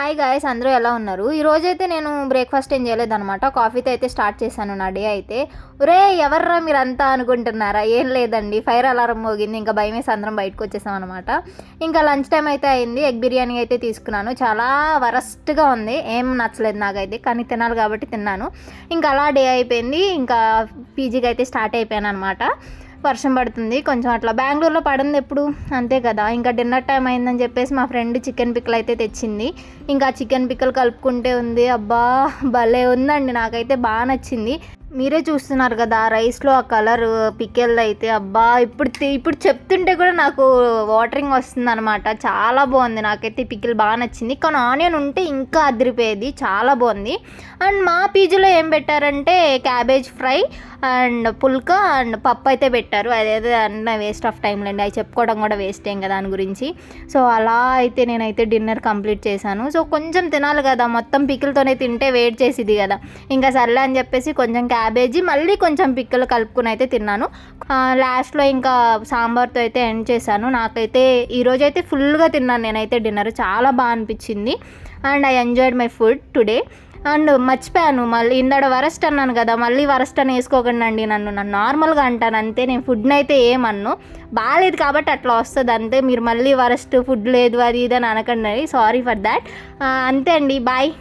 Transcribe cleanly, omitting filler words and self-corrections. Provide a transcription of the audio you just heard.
Hi guys, అందరూ ఎలా ఉన్నారు? ఈరోజైతే నేను బ్రేక్ఫాస్ట్ ఏం చేయలేదనమాట. కాఫీతో అయితే స్టార్ట్ చేశాను నా డే అయితే. ఒరే ఎవర్రా మీరంతా అనుకుంటున్నారా? ఏం లేదండి, ఫైర్ అలారం మోగింది. ఇంకా భయం వేసి అందరం బయటకు వచ్చేసాం అనమాట. ఇంకా లంచ్ టైం అయితే అయింది. ఎగ్ బిర్యానీ అయితే తీసుకున్నాను. చాలా వరస్ట్గా ఉంది, ఏం నచ్చలేదు నాకైతే, కానీ తినాలి కాబట్టి తిన్నాను. ఇంకా అలా డే అయిపోయింది. ఇంకా పీజీకి అయితే స్టార్ట్ అయిపోయాను అనమాట. వర్షం పడుతుంది కొంచెం, అట్లా బెంగళూరులో పడింది ఎప్పుడు అంతే కదా. ఇంకా డిన్నర్ టైం అయిందని చెప్పేసి మా ఫ్రెండ్ చికెన్ పిక్కలు అయితే తెచ్చింది. ఇంకా చికెన్ పిక్కలు కలుపుకుంటే ఉంది. అబ్బా భలే ఉందండి, నాకైతే బాగా నచ్చింది. మీరే చూస్తున్నారు కదా రైస్లో ఆ కలర్ పికెల్ అయితే. అబ్బా ఇప్పుడు చెప్తుంటే కూడా నాకు వాటరింగ్ వస్తుంది అనమాట. చాలా బాగుంది, నాకైతే పికిల్ బాగా నచ్చింది. కానీ ఆనియన్ ఉంటే ఇంకా అదిరిపోయేది, చాలా బాగుంది. అండ్ మా పీజీలో ఏం పెట్టారంటే cabbage fry and pulka and పప్పు అయితే పెట్టారు. అదేదో అన్న వేస్ట్ ఆఫ్ టైం లేండి, అవి చెప్పుకోవడం కూడా వేస్ట్ ఏం కదా దాని గురించి. సో అలా అయితే నేనైతే డిన్నర్ కంప్లీట్ చేశాను. సో కొంచెం తినాలి కదా, మొత్తం పికిల్తోనే తింటే వెయిట్ చేసిది కదా. ఇంకా సర్లే అని చెప్పేసి కొంచెం క్యాబేజీ మళ్ళీ కొంచెం పిక్కలు కలుపుకుని అయితే తిన్నాను. లాస్ట్లో ఇంకా సాంబార్తో అయితే ఎండ్ చేశాను. నాకైతే ఈరోజైతే ఫుల్గా తిన్నాను నేనైతే డిన్నర్, చాలా బాగా అనిపించింది. And I enjoyed my food today. And మర్చిపోయాను, మళ్ళీ ఇందాడ వరస్ట్ అన్నాను కదా, మళ్ళీ వరస్ట్ అని వేసుకోకండి అండి. నన్ను నార్మల్గా అంటాను అంతే, నేను ఫుడ్ని అయితే ఏమన్ను, బాగాలేదు కాబట్టి అట్లా వస్తుంది అంతే. మీరు మళ్ళీ వరస్ట్ ఫుడ్ లేదు అది ఇది అని అనకండి, సారీ ఫర్ దాట్. అంతే అండి, బాయ్.